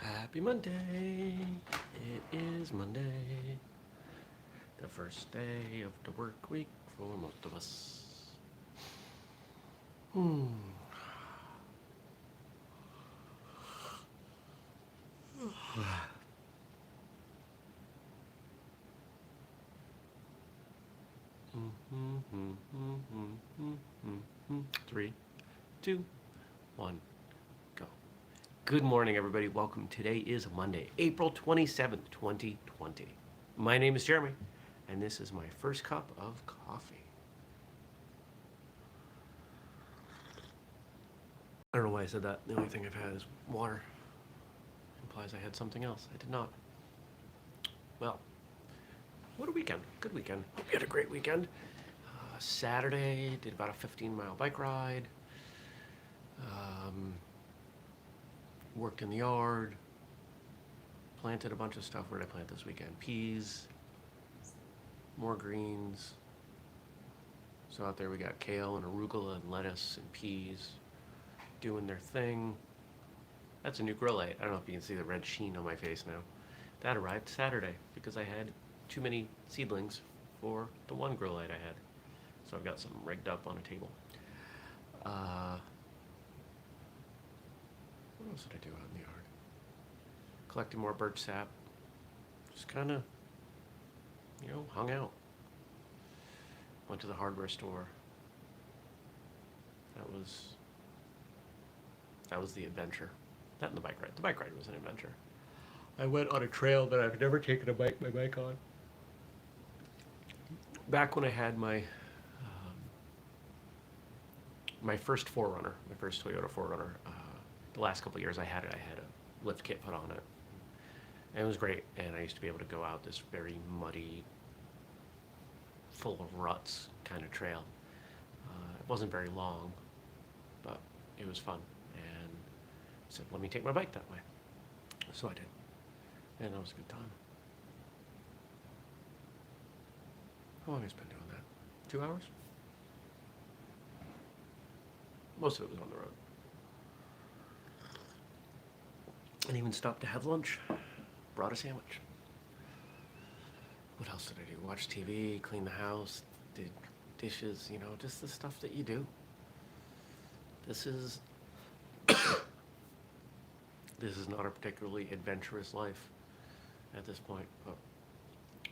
Happy Monday. It is Monday. The first day of the work week for most of us. Hmm. Three, two, one, go. Good morning, everybody. Welcome. Today is Monday, April 27th, 2020. My name is Jeremy, and this is my first cup of coffee. I don't know why I said that. The only thing I've had is water. Implies I had something else. I did not. Well, what a weekend. Good weekend. Hope you had a great weekend. Saturday, did about a 15-mile bike ride. Worked in the yard. Planted a bunch of stuff. Where did I plant this weekend? Peas. More greens. So out there we got kale and arugula and lettuce and peas doing their thing. That's a new grow light. I don't know if you can see the red sheen on my face now. That arrived Saturday because I had too many seedlings for the one grow light I had. So I've got some rigged up on a table. What else did I do out in the yard? Collecting more birch sap. Just kind of, hung out. Went to the hardware store. That was the adventure. That and the bike ride. The bike ride was an adventure. I went on a trail that I've never taken my bike on. Back when I had my first 4Runner, my first Toyota 4Runner, the last couple of years I had it, I had a lift kit put on it. And it was great, and I used to be able to go out this very muddy, full of ruts kind of trail. It wasn't very long, but it was fun. And I said, let me take my bike that way. So I did. And that was a good time. How long has been doing that? 2 hours? Most of it was on the road. And even stopped to have lunch. Brought a sandwich. What else did I do? Watch TV, clean the house, did dishes, just the stuff that you do. This is not a particularly adventurous life at this point, but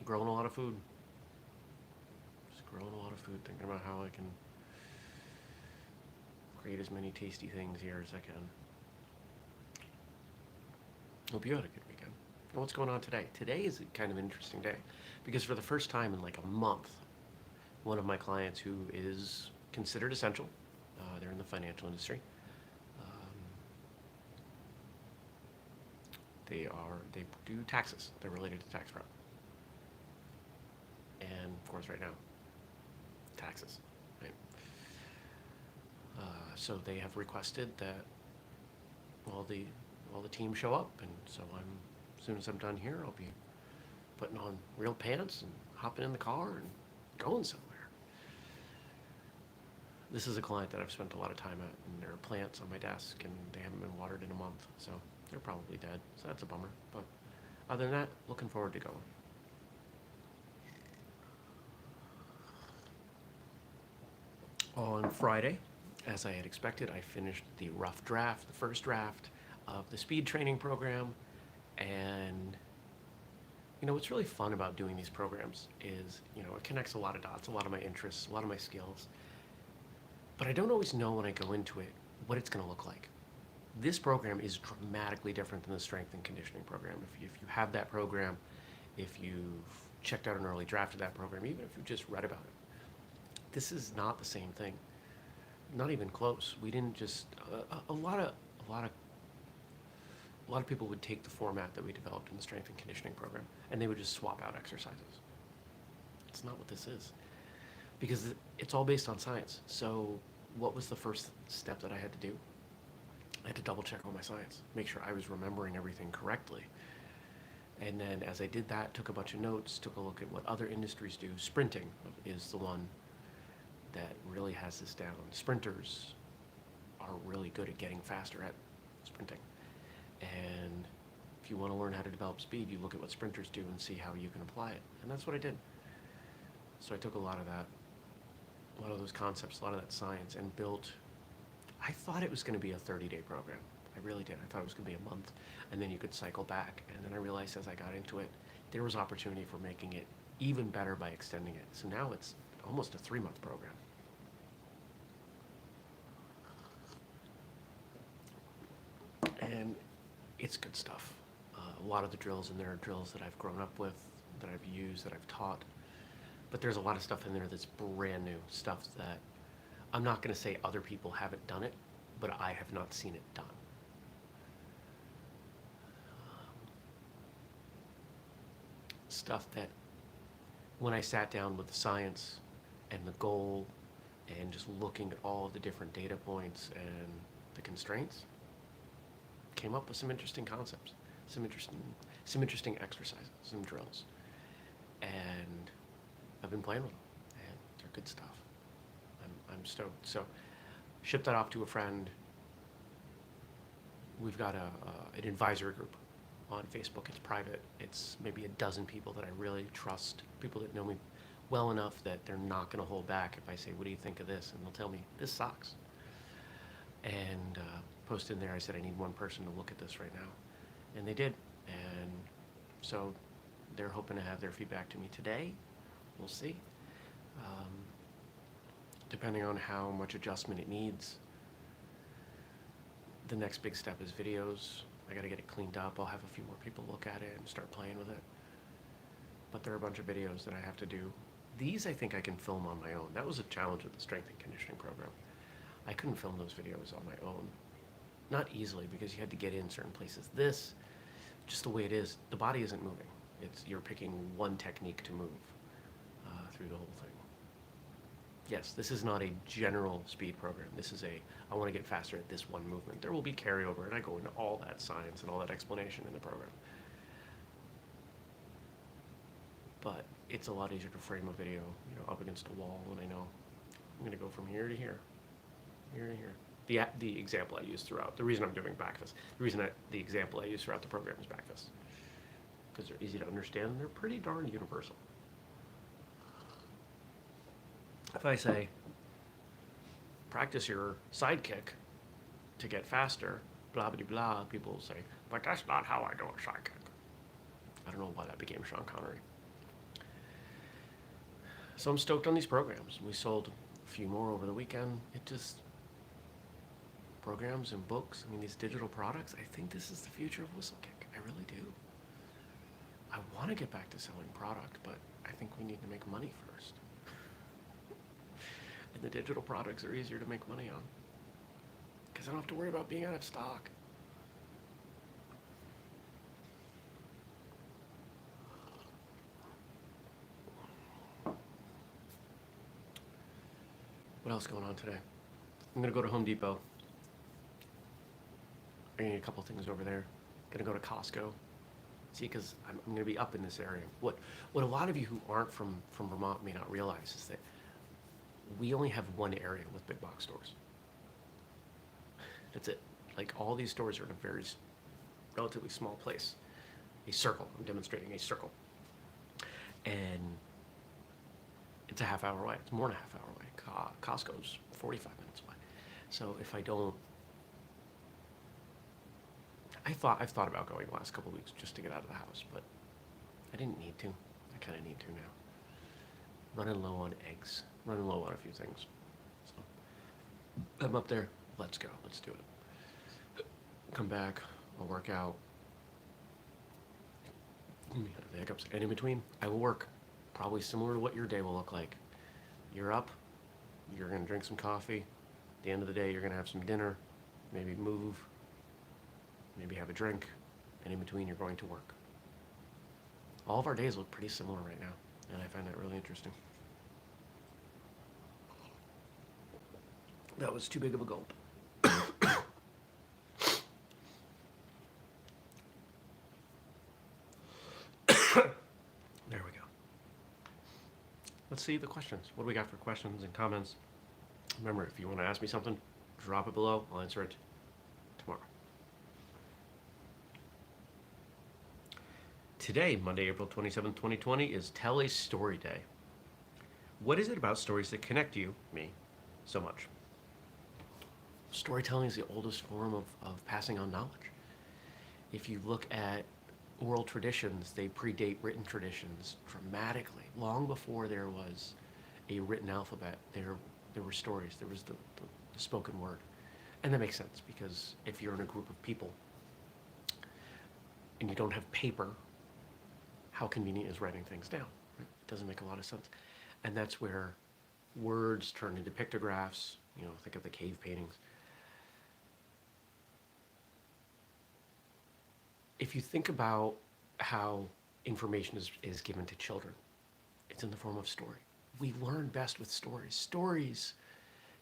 growing a lot of food. Just growing a lot of food, thinking about how I can create as many tasty things here as I can. Hope you had a good weekend. And what's going on today? Today is kind of an interesting day because for the first time in like a month, one of my clients who is considered essential, they're in the financial industry, they do taxes. They're related to tax prep. And of course right now, taxes, right? So they have requested that all the team show up, and so as soon as I'm done here, I'll be putting on real pants and hopping in the car and going somewhere. This is a client that I've spent a lot of time at, and there are plants on my desk, and they haven't been watered in a month, so they're probably dead, so that's a bummer. But other than that, looking forward to going. On Friday, as I had expected, I finished the first draft of the speed training program. And what's really fun about doing these programs is, it connects a lot of dots, a lot of my interests, a lot of my skills. But I don't always know when I go into it what it's going to look like. This program is dramatically different than the strength and conditioning program. If you have that program, if you've checked out an early draft of that program, even if you've just read about it, this is not the same thing. Not even close. We didn't just a lot of people would take the format that we developed in the strength and conditioning program and they would just swap out exercises. It's not what this is, because it's all based on science. So what was the first step that I had to do? I had to double check all my science, make sure I was remembering everything correctly. And then as I did that, took a bunch of notes, took a look at what other industries do. Sprinting is the one that really has this down. Sprinters are really good at getting faster at sprinting. And if you want to learn how to develop speed, you look at what sprinters do and see how you can apply it. And that's what I did. So I took a lot of that, a lot of those concepts, a lot of that science, and built, I thought it was going to be a 30-day program. I really did. I thought it was going to be a month, and then you could cycle back. And then I realized as I got into it, there was opportunity for making it even better by extending it. So now it's almost a 3-month program. And it's good stuff. A lot of the drills in there are drills that I've grown up with, that I've used, that I've taught. But there's a lot of stuff in there that's brand new, stuff that I'm not going to say other people haven't done it, but I have not seen it done. Stuff that when I sat down with the science and the goal and just looking at all of the different data points and the constraints, came up with some interesting concepts, some interesting exercises, some drills. And I've been playing with them, and they're good stuff. I'm stoked. So, ship that off to a friend. We've got an advisory group on Facebook. It's private. It's maybe a dozen people that I really trust, people that know me well enough that they're not going to hold back if I say, what do you think of this? And they'll tell me, this sucks. And post in there, I said, I need one person to look at this right now. And they did. And so they're hoping to have their feedback to me today. We'll see. Depending on how much adjustment it needs. The next big step is videos. I got to get it cleaned up. I'll have a few more people look at it and start playing with it. But there are a bunch of videos that I have to do. These I think I can film on my own. That was a challenge with the strength and conditioning program. I couldn't film those videos on my own. Not easily, because you had to get in certain places. This, just the way it is, the body isn't moving. You're picking one technique to move through the whole thing. Yes, this is not a general speed program. This is I want to get faster at this one movement. There will be carryover, and I go into all that science and all that explanation in the program. But it's a lot easier to frame a video, up against a wall, and I know I'm going to go from here to here, here to here. The example I use throughout, the reason I'm doing back fist, the example I use throughout the program is back fist, because they're easy to understand and they're pretty darn universal. If I say, practice your side kick to get faster, blah, blah, blah, people will say, but that's not how I do a side kick. I don't know why that became Sean Connery. So I'm stoked on these programs. We sold a few more over the weekend. Programs and books, these digital products, I think this is the future of whistlekick. I really do. I want to get back to selling product, but I think we need to make money first. And the digital products are easier to make money on, because I don't have to worry about being out of stock. What else going on today? I'm going to go to Home Depot. I need a couple things over there. Going to go to Costco. See, because I'm going to be up in this area. What a lot of you who aren't from Vermont may not realize is that we only have one area with big box stores. That's it. Like, all these stores are in a very relatively small place. A circle. I'm demonstrating a circle. And it's a half hour away. It's more than a half hour away. Costco's 45 minutes away. So if I don't... I've thought about going the last couple of weeks just to get out of the house, but I didn't need to. I kind of need to now. Running low on eggs. Running low on a few things. So I'm up there. Let's go. Let's do it. Come back. I'll work out. The hiccups. And in between, I will work. Probably similar to what your day will look like. You're up. You're going to drink some coffee. At the end of the day, you're going to have some dinner. Maybe move. Maybe have a drink. And in between, you're going to work. All of our days look pretty similar right now. And I find that really interesting. That was too big of a gulp. There we go. Let's see the questions. What do we got for questions and comments? Remember, if you want to ask me something, drop it below. I'll answer it tomorrow. Today, Monday, April 27th, 2020, is Tell a Story Day. What is it about stories that connect you, me, so much? Storytelling is the oldest form of passing on knowledge. If you look at oral traditions, they predate written traditions dramatically. Long before there was a written alphabet, there were stories, there was the spoken word. And that makes sense because if you're in a group of people and you don't have paper, how convenient is writing things down? Right? It doesn't make a lot of sense. And that's where words turn into pictographs. Think of the cave paintings. If you think about how information is given to children, it's in the form of story. We learn best with stories. Stories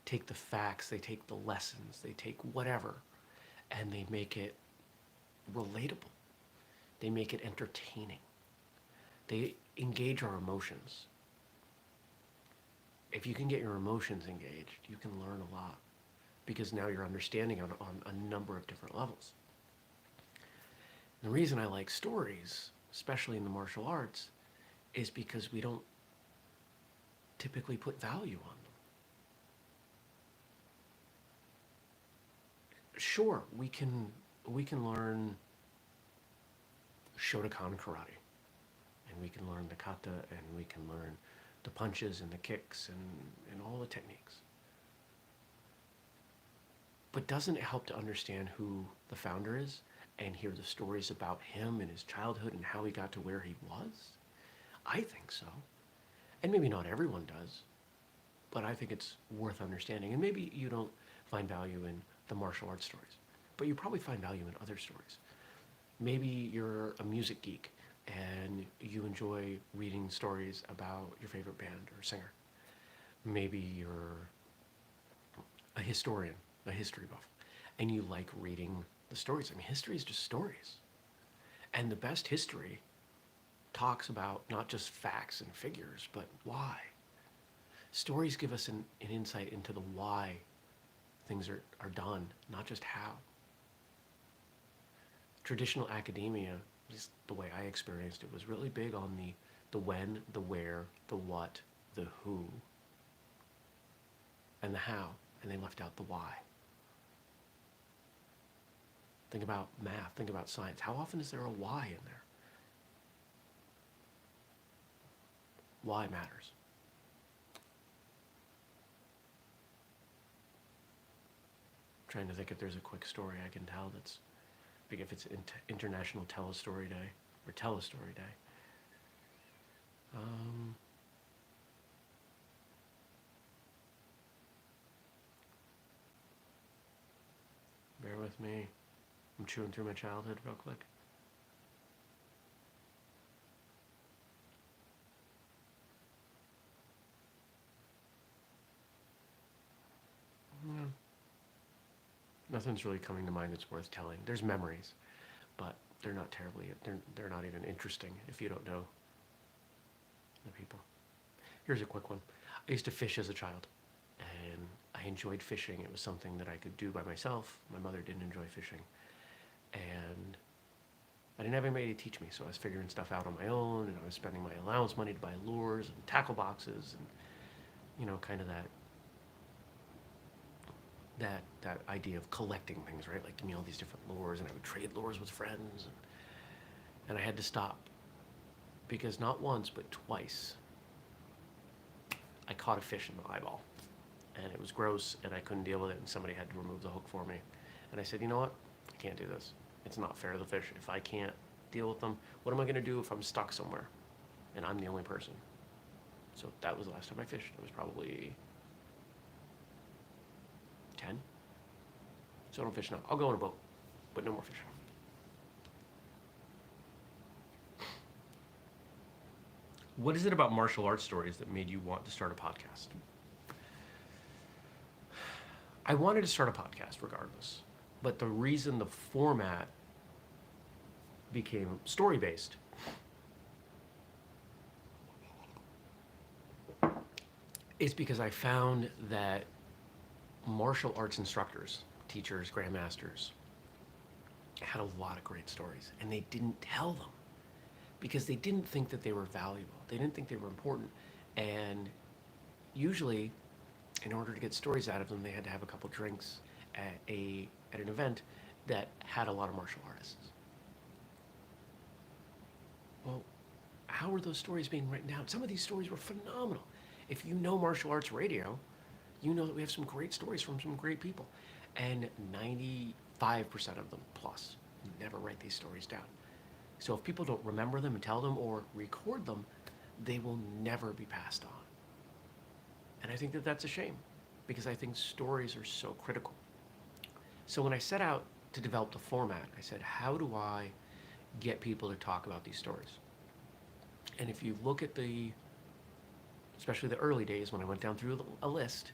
take the facts, they take the lessons, they take whatever, and they make it relatable. They make it entertaining. They engage our emotions. If you can get your emotions engaged, you can learn a lot because now you're understanding on a number of different levels. The reason I like stories, especially in the martial arts, is because we don't typically put value on them. Sure, we can learn Shotokan karate, and we can learn the kata, and we can learn the punches and the kicks and all the techniques. But doesn't it help to understand who the founder is and hear the stories about him and his childhood and how he got to where he was? I think so. And maybe not everyone does, but I think it's worth understanding. And maybe you don't find value in the martial arts stories, but you probably find value in other stories. Maybe you're a music geek and you enjoy reading stories about your favorite band or singer. Maybe you're a historian, a history buff, and you like reading the stories. I mean, history is just stories. And the best history talks about not just facts and figures, but why. Stories give us an insight into the why things are done, not just how. Traditional academia, at least the way I experienced it, was really big on the when, the where, the what, the who, and the how, and they left out the why. Think about math, think about science. How often is there a why in there? Why matters. I'm trying to think if there's a quick story I can tell that's big, if it's International Tell a Story Day or Tell a Story Day. Bear with me. I'm chewing through my childhood real quick. Nothing's really coming to mind that's worth telling. There's memories, but they're not not even interesting if you don't know the people. Here's a quick one. I used to fish as a child, and I enjoyed fishing. It was something that I could do by myself. My mother didn't enjoy fishing, and I didn't have anybody to teach me, so I was figuring stuff out on my own, and I was spending my allowance money to buy lures and tackle boxes, and kind of that idea of collecting things, right? Like, give me all these different lures, and I would trade lures with friends, and I had to stop because not once but twice I caught a fish in the eyeball, and it was gross, and I couldn't deal with it, and somebody had to remove the hook for me, and I said, you know what? I can't do this. It's not fair to the fish. If I can't deal with them, what am I going to do if I'm stuck somewhere and I'm the only person? So that was the last time I fished. It was probably 10. So I don't fish now. I'll go on a boat, but no more fishing. What is it about martial arts stories that made you want to start a podcast? I wanted to start a podcast regardless, but the reason the format became story-based is because I found that martial arts instructors, teachers, grandmasters, had a lot of great stories, and they didn't tell them. because they didn't think that they were valuable. They didn't think they were important. And usually, in order to get stories out of them, they had to have a couple drinks at an event that had a lot of martial artists. Well, how are those stories being written down? Some of these stories were phenomenal. If you know martial arts radio, you know that we have some great stories from some great people. And 95% of them plus never write these stories down. So if people don't remember them and tell them or record them, they will never be passed on. And I think that that's a shame because I think stories are so critical. So when I set out to develop the format, I said, how do I get people to talk about these stories? And if you look at especially the early days when I went down through a list,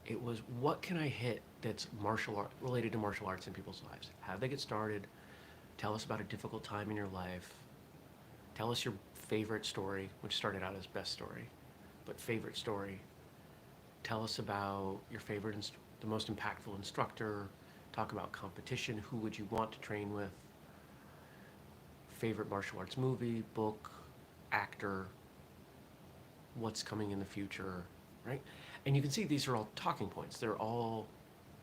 it was what can I hit that's martial art related to martial arts in people's lives? How did they get started? Tell us about a difficult time in your life. Tell us your favorite story, which started out as best story, but favorite story. Tell us about your favorite, the most impactful instructor. Talk about competition. Who would you want to train with? Favorite martial arts movie, book, actor. What's coming in the future, right? And you can see these are all talking points. They're all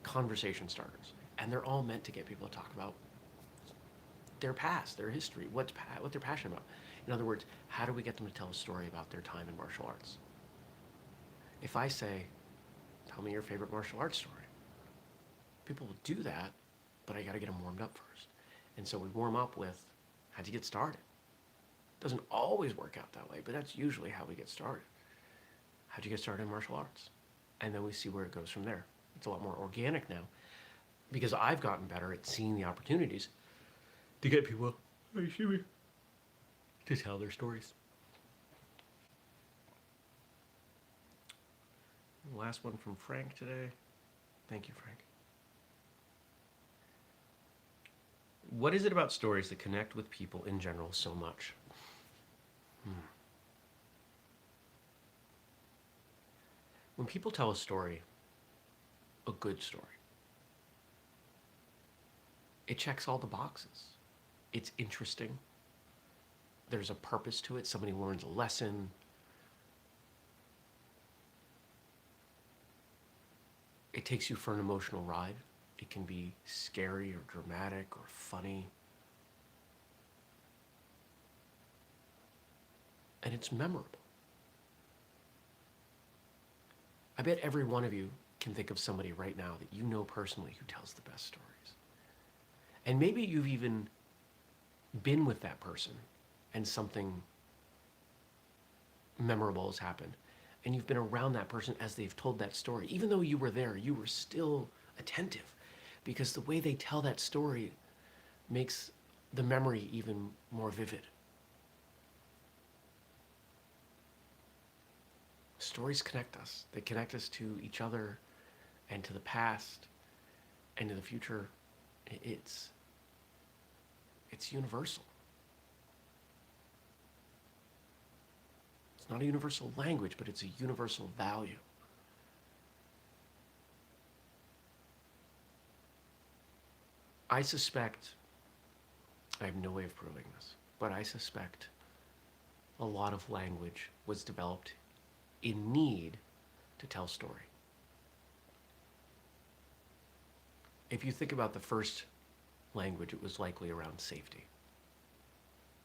conversation starters. And they're all meant to get people to talk about their past, their history, what they're passionate about. In other words, how do we get them to tell a story about their time in martial arts? If I say, tell me your favorite martial arts story, people will do that, but I got to get them warmed up first. And so we warm up with, how'd you get started? Doesn't always work out that way, but that's usually how we get started. How'd you get started in martial arts? And then we see where it goes from there. It's a lot more organic now because I've gotten better at seeing the opportunities to get people to tell their stories. Last one from Frank today. Thank you, Frank. What is it about stories that connect with people in general so much? When people tell a story, a good story, it checks all the boxes. It's interesting. There's a purpose to it. Somebody learns a lesson. It takes you for an emotional ride. It can be scary or dramatic or funny. And it's memorable. I bet every one of you can think of somebody right now that you know personally who tells the best stories. And maybe you've even been with that person and something memorable has happened. And you've been around that person as they've told that story. Even though you were there, you were still attentive because the way they tell that story makes the memory even more vivid. Stories connect us. They connect us to each other and to the past and to the future. It's universal. It's not a universal language, but it's a universal value. I suspect, I have no way of proving this, but I suspect a lot of language was developed in need to tell story. If you think about the first language, it was likely around safety.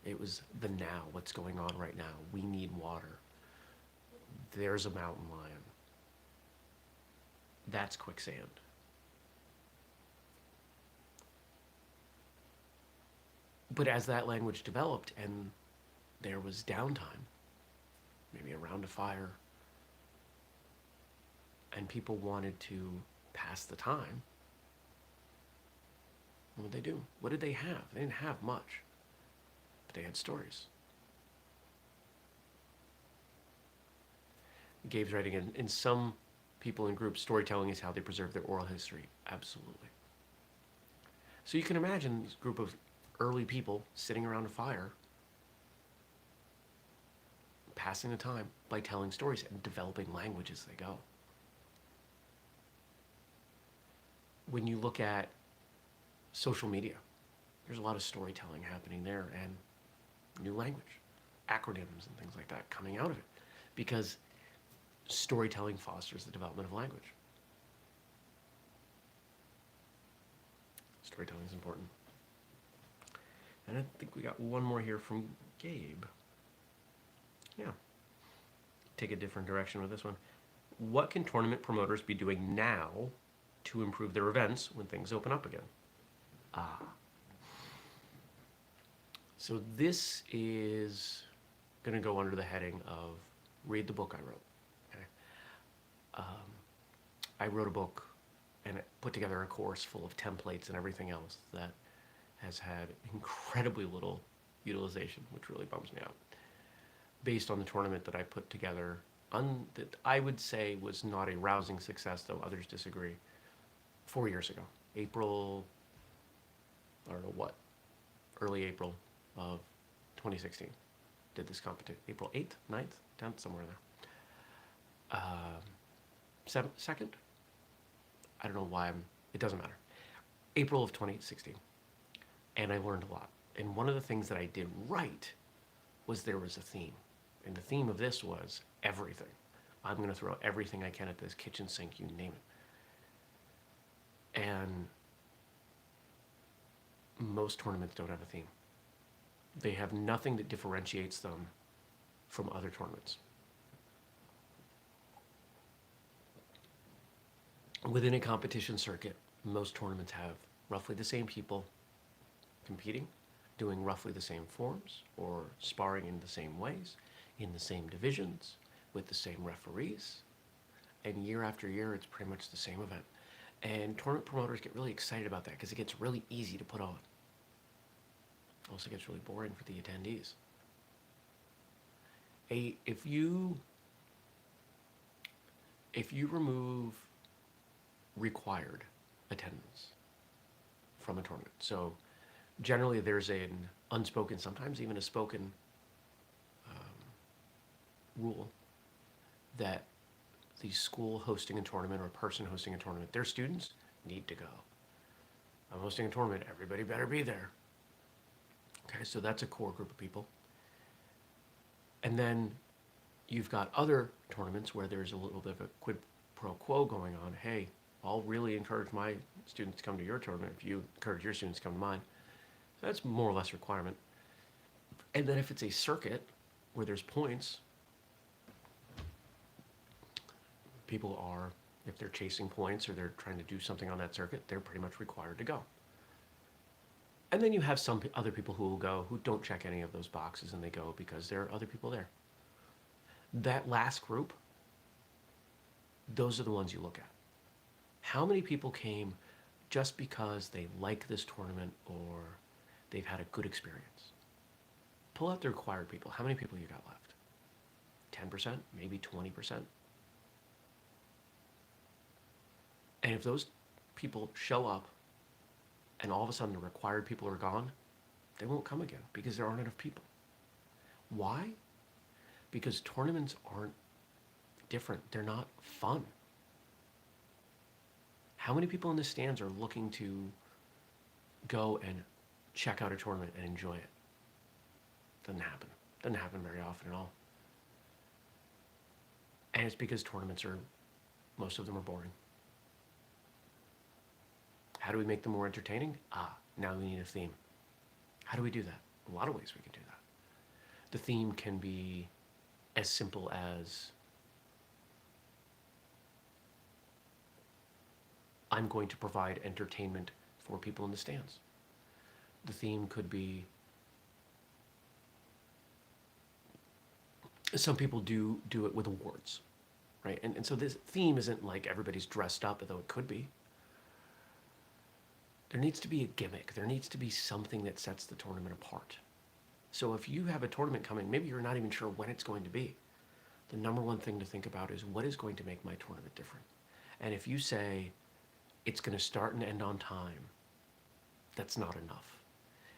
It was the now, what's going on right now. We need water. There's a mountain lion. That's quicksand. But as that language developed and there was downtime, maybe around a fire, and people wanted to pass the time, what did they do? What did they have? They didn't have much, but they had stories. Gabe's writing in some people in groups, storytelling is how they preserve their oral history. Absolutely. So you can imagine this group of early people sitting around a fire, passing the time by telling stories and developing language as they go. When you look at social media, there's a lot of storytelling happening there, and new language, acronyms and things like that coming out of it, because storytelling fosters the development of language. Storytelling is important. And I think we got one more here from Gabe. Yeah. Take a different direction with this one. What can tournament promoters be doing now to improve their events when things open up again? So this is going to go under the heading of read the book I wrote. Okay? I wrote a book and put together a course full of templates and everything else that has had incredibly little utilization, which really bums me out, based on the tournament that I put together, that I would say was not a rousing success, though others disagree, 4 years ago. April, I don't know what, early April of 2016, did this competition. April 8th, 9th, 10th, somewhere there. 2nd? I don't know why it doesn't matter. April of 2016. And I learned a lot. And one of the things that I did right was there was a theme. And the theme of this was everything. I'm going to throw everything I can at this kitchen sink, you name it. And most tournaments don't have a theme. They have nothing that differentiates them from other tournaments. Within a competition circuit, most tournaments have roughly the same people competing, doing roughly the same forms, or sparring in the same ways, in the same divisions, with the same referees. And year after year, it's pretty much the same event. And tournament promoters get really excited about that because it gets really easy to put on. It also gets really boring for the attendees. If you remove required attendance from a tournament, so generally there's an unspoken, sometimes even a spoken rule that the school hosting a tournament or person hosting a tournament, their students need to go. I'm hosting a tournament, everybody better be there. Okay, so that's a core group of people. And then you've got other tournaments where there's a little bit of a quid pro quo going on. Hey, I'll really encourage my students to come to your tournament if you encourage your students to come to mine. So that's more or less requirement. And then if it's a circuit where there's points, people are, if they're chasing points or they're trying to do something on that circuit, they're pretty much required to go. And then you have some other people who will go who don't check any of those boxes and they go because there are other people there. That last group, those are the ones you look at. How many people came just because they like this tournament or they've had a good experience? Pull out the required people. How many people you got left? 10%, maybe 20%? And if those people show up and all of a sudden the required people are gone, they won't come again because there aren't enough people. Why? Because tournaments aren't different. They're not fun. How many people in the stands are looking to go and check out a tournament and enjoy it? Doesn't happen. Doesn't happen very often at all. And it's because tournaments are, most of them are boring. How do we make them more entertaining? Now we need a theme. How do we do that? A lot of ways we can do that. The theme can be as simple as, I'm going to provide entertainment for people in the stands. The theme could be, some people do it with awards, right? And so this theme isn't like everybody's dressed up, although it could be. There needs to be a gimmick. There needs to be something that sets the tournament apart. So if you have a tournament coming, maybe you're not even sure when it's going to be. The number one thing to think about is, what is going to make my tournament different? And if you say, it's going to start and end on time, that's not enough.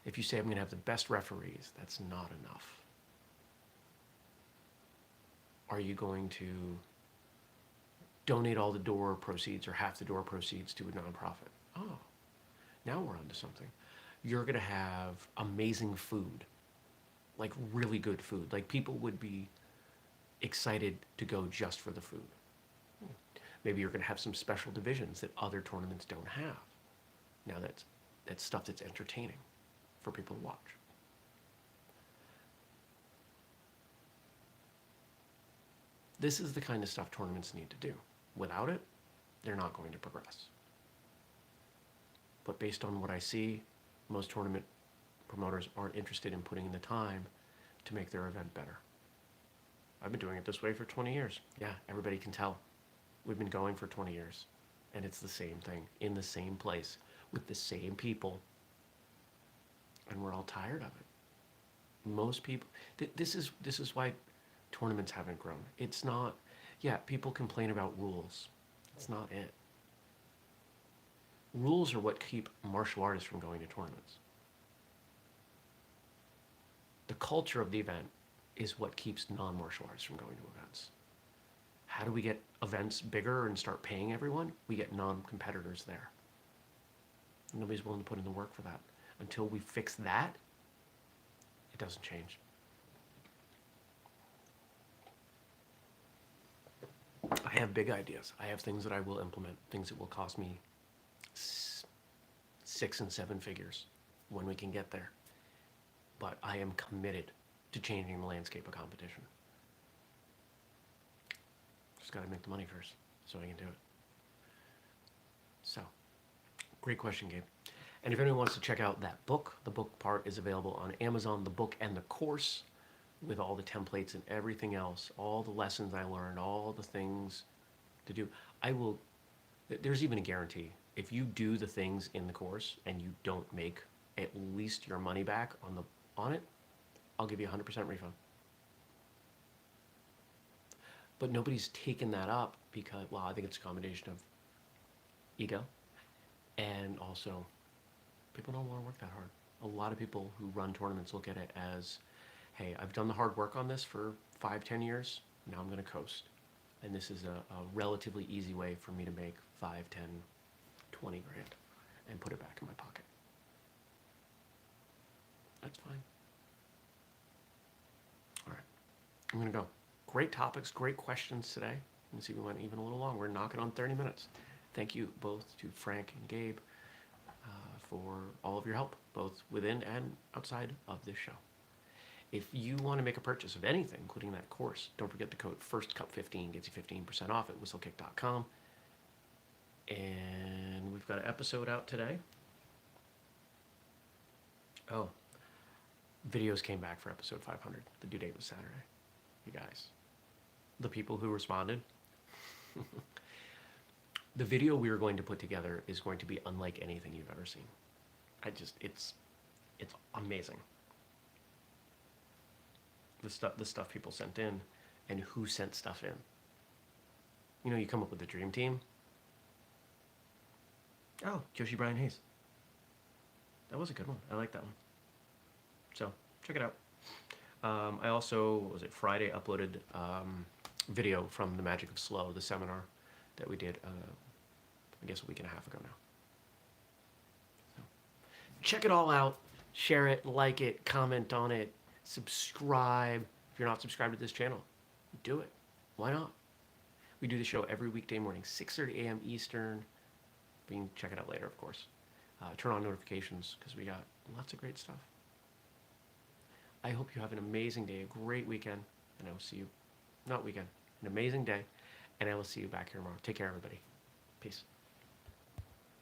If you say, I'm going to have the best referees, that's not enough. Are you going to donate all the door proceeds or half the door proceeds to a nonprofit? Oh, now we're onto something. You're going to have amazing food. like really good food. Like people would be excited to go just for the food. Maybe you're going to have some special divisions that other tournaments don't have. Now that's stuff that's entertaining for people to watch. This is the kind of stuff tournaments need to do. Without it, they're not going to progress. But based on what I see, most tournament promoters aren't interested in putting in the time to make their event better. I've been doing it this way for 20 years. Yeah, everybody can tell. We've been going for 20 years. And it's the same thing, in the same place, with the same people. And we're all tired of it. Most people, this is why tournaments haven't grown. It's not, yeah, people complain about rules. It's not it. Rules are what keep martial artists from going to tournaments. The culture of the event is what keeps non-martial artists from going to events. How do we get events bigger and start paying everyone? We get non-competitors there. Nobody's willing to put in the work for that. Until we fix that, it doesn't change. I have big ideas. I have things that I will implement, things that will cost me 6 and 7 figures when we can get there. But I am committed to changing the landscape of competition. Just got to make the money first so I can do it. So, great question, Gabe. And if anyone wants to check out that book, the book part is available on Amazon, the book and the course with all the templates and everything else, all the lessons I learned, all the things to do. There's even a guarantee. If you do the things in the course and you don't make at least your money back on it, I'll give you 100% refund. But nobody's taken that up because, well, I think it's a combination of ego and also people don't want to work that hard. A lot of people who run tournaments look at it as, hey, I've done the hard work on this for 5-10 years, now I'm going to coast. And this is a relatively easy way for me to make 5, 10, 20 grand and put it back in my pocket. That's fine. All right, I'm going to go. Great topics, great questions today. Let's see, we went even a little long. We're knocking on 30 minutes. Thank you both to Frank and Gabe for all of your help, both within and outside of this show. If you want to make a purchase of anything, including that course, don't forget the code FIRSTCUP15 gets you 15% off at whistlekick.com. And we've got an episode out today. Oh, videos came back for episode 500. The due date was Saturday. You guys, the people who responded, the video we are going to put together is going to be unlike anything you've ever seen. It's amazing. The stuff people sent in and who sent stuff in. You know, you come up with a dream team. Oh, Joshi Brian Hayes. That was a good one. I like that one. So, check it out. I also, what was it, Friday, uploaded video from The Magic of Slow, the seminar that we did, I guess a week and a half ago now. So, check it all out. Share it, like it, comment on it, subscribe. If you're not subscribed to this channel, do it. Why not? We do the show every weekday morning, 6:30 a.m. Eastern. You can check it out later, of course. Turn on notifications because we got lots of great stuff. I hope you have an amazing day, a great weekend, and I will see you, not weekend, an amazing day, and I will see you back here tomorrow. Take care, everybody. Peace.